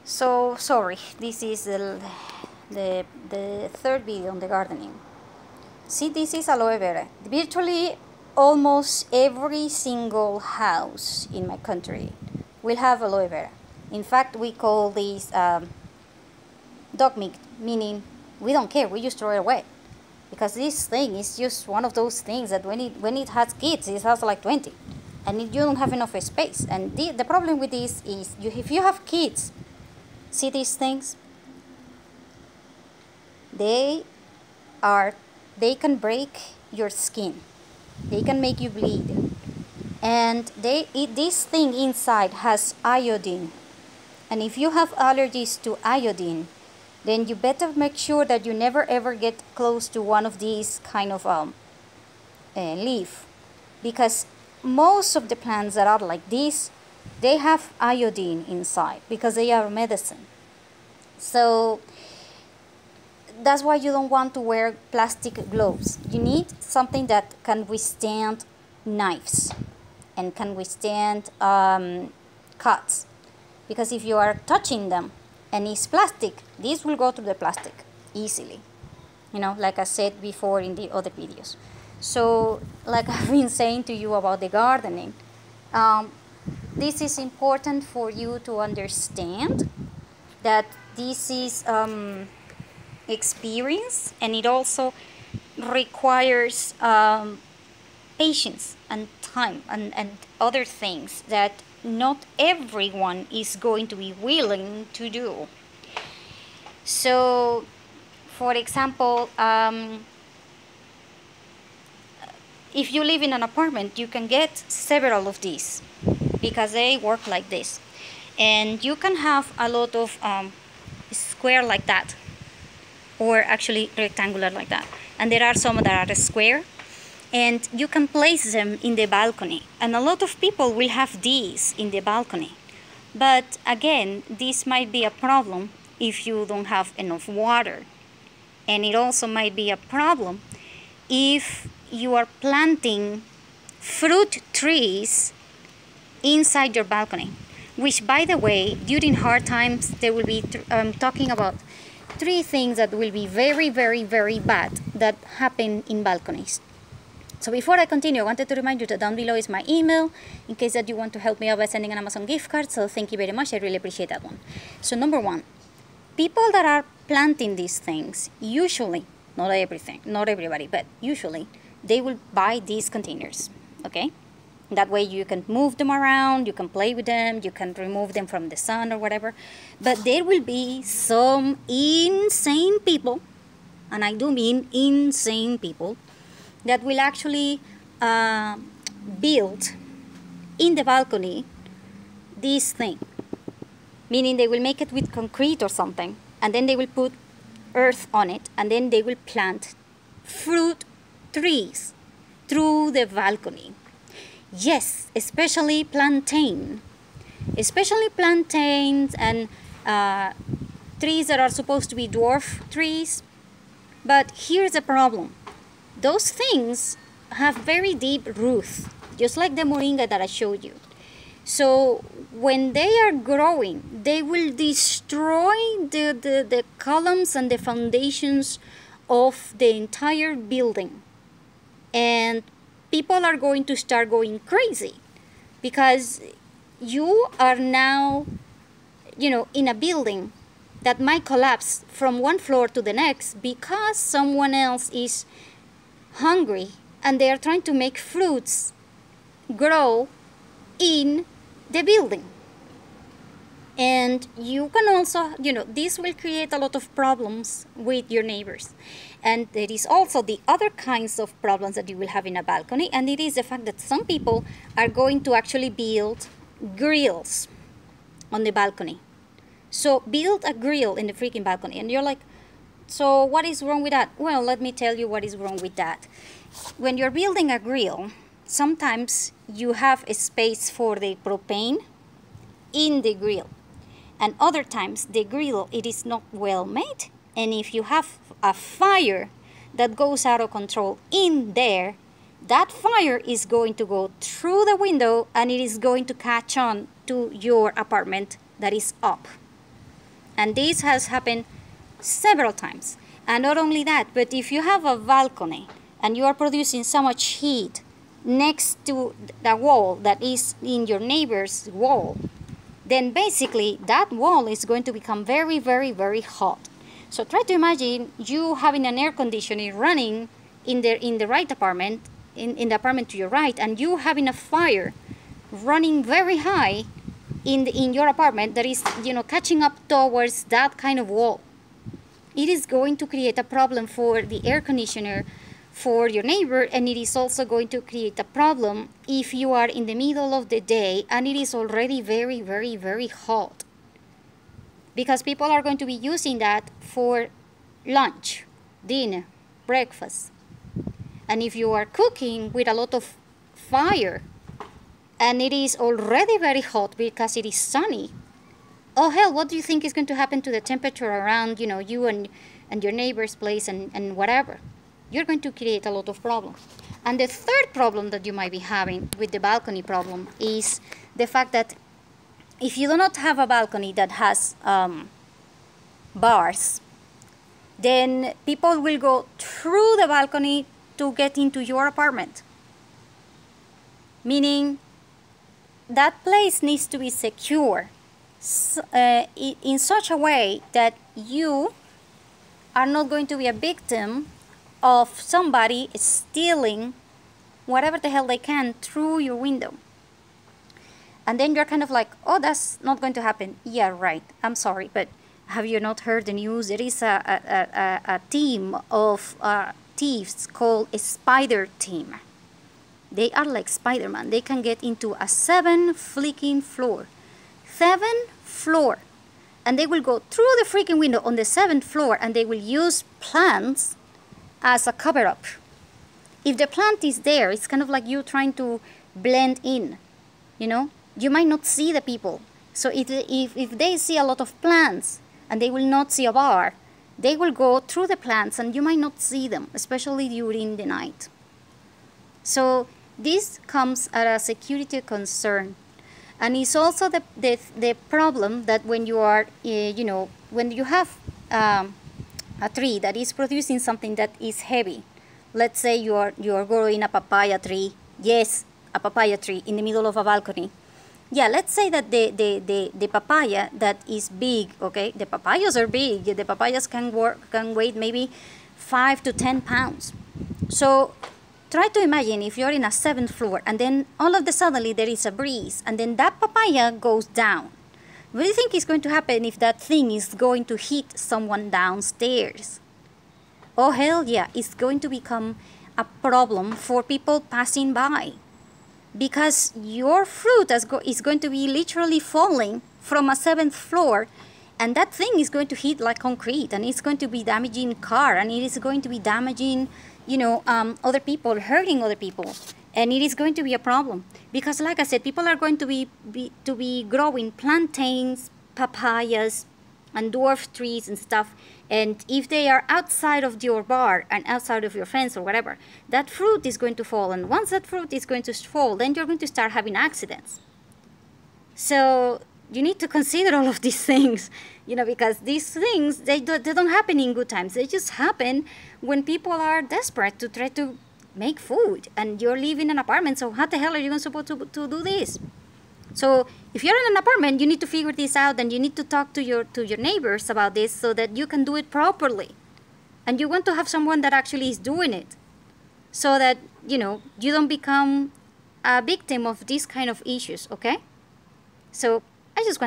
So sorry, this is the third video on the gardening. See, this is aloe vera. Virtually almost every single house in my country will have aloe vera. In fact, we call this dog meat, meaning we don't care, we just throw it away. Because this thing is just one of those things that when it has kids, it has like 20. And you don't have enough space. And the problem with this is, if you have kids, see these things? They can break your skin. They can make you bleed. And this thing inside has iodine. And if you have allergies to iodine, then you better make sure that you never ever get close to one of these kind of leaf. Because most of the plants that are like this, they have iodine inside because they are medicine. So that's why you don't want to wear plastic gloves. You need something that can withstand knives and can withstand cuts. Because if you are touching them and it's plastic, this will go through the plastic easily. You know, like I said before in the other videos. So, like I've been saying to you about the gardening, this is important for you to understand that this is experience, and it also requires patience and time and other things that not everyone is going to be willing to do. So, for example, if you live in an apartment, you can get several of these because they work like this. And you can have a lot of square like that, or actually rectangular like that. And there are some that are square, and you can place them in the balcony. And a lot of people will have these in the balcony. But again, this might be a problem if you don't have enough water. And it also might be a problem if you are planting fruit trees inside your balcony, which, by the way, during hard times, there will be talking about 3 things that will be very, very, very bad that happen in balconies. So before I continue, I wanted to remind you that down below is my email in case that you want to help me out by sending an Amazon gift card. So thank you very much. I really appreciate that one. So number 1, people that are planting these things, usually, not everybody, but usually, they will buy these containers, okay? That way you can move them around, you can play with them, you can remove them from the sun or whatever. But there will be some insane people, and I do mean insane people, that will actually build in the balcony this thing. Meaning they will make it with concrete or something, and then they will put earth on it, and then they will plant fruit trees through the balcony. Yes, especially plantain. Especially plantains and trees that are supposed to be dwarf trees. But here's the problem. Those things have very deep roots, just like the moringa that I showed you. So when they are growing, they will destroy the columns and the foundations of the entire building. And people are going to start going crazy because you are now, in a building that might collapse from one floor to the next because someone else is hungry and they are trying to make fruits grow in the building. And you can also, this will create a lot of problems with your neighbors. And there is also the other kinds of problems that you will have in a balcony, and it is the fact that some people are going to actually build grills on the balcony. So build a grill in the freaking balcony, and you're like, so what is wrong with that? Well, let me tell you what is wrong with that. When you're building a grill, sometimes you have a space for the propane in the grill. And other times the grill, it is not well made. And if you have a fire that goes out of control in there, that fire is going to go through the window and it is going to catch on to your apartment that is up. And this has happened several times. And not only that, but if you have a balcony and you are producing so much heat next to the wall that is in your neighbor's wall, then basically that wall is going to become very, very, very hot. So try to imagine you having an air conditioning running in the right apartment, in the apartment to your right, and you having a fire running very high in your apartment that is, catching up towards that kind of wall. It is going to create a problem for the air conditioner for your neighbor, and it is also going to create a problem if you are in the middle of the day and it is already very, very, very hot. Because people are going to be using that for lunch, dinner, breakfast. And if you are cooking with a lot of fire and it is already very hot because it is sunny, oh hell, what do you think is going to happen to the temperature around, you and your neighbor's place and whatever? You're going to create a lot of problems. And the third problem that you might be having with the balcony problem is the fact that if you do not have a balcony that has bars, then people will go through the balcony to get into your apartment. Meaning that place needs to be secure in such a way that you are not going to be a victim of somebody stealing whatever the hell they can through your window. And then you're kind of like, oh, that's not going to happen. Yeah, right. I'm sorry, but have you not heard the news? There is a team of thieves called a spider team. They are like Spider-Man. They can get into a 7 freaking floor. 7 floor. And they will go through the freaking window on the 7th floor and they will use plants as a cover-up. If the plant is there, it's kind of like you trying to blend in, You might not see the people. So if they see a lot of plants and they will not see a bar, they will go through the plants and you might not see them, especially during the night. So this comes at a security concern. And it's also the problem that when you are, when you have a tree that is producing something that is heavy. Let's say you are growing a papaya tree. Yes, a papaya tree in the middle of a balcony. Yeah, let's say that the papaya that is big, okay? The papayas are big. The papayas can weigh maybe 5 to 10 pounds. So try to imagine if you're in a 7th floor and then all of a sudden there is a breeze and then that papaya goes down. What do you think is going to happen if that thing is going to hit someone downstairs? Oh hell yeah, it's going to become a problem for people passing by. Because your fruit is going to be literally falling from a 7th floor and that thing is going to hit like concrete and it's going to be damaging car and it is going to be damaging, other people, hurting other people. And it is going to be a problem because, like I said, people are going to be growing plantains, papayas, and dwarf trees and stuff. And if they are outside of your bar and outside of your fence or whatever, that fruit is going to fall. And once that fruit is going to fall, then you're going to start having accidents. So you need to consider all of these things, because these things, they don't happen in good times. They just happen when people are desperate to try to make food and you're living in an apartment. So how the hell are you supposed to do this? So if you're in an apartment, you need to figure this out and you need to talk to your neighbors about this so that you can do it properly. And you want to have someone that actually is doing it so that, you don't become a victim of these kind of issues, okay? So I just want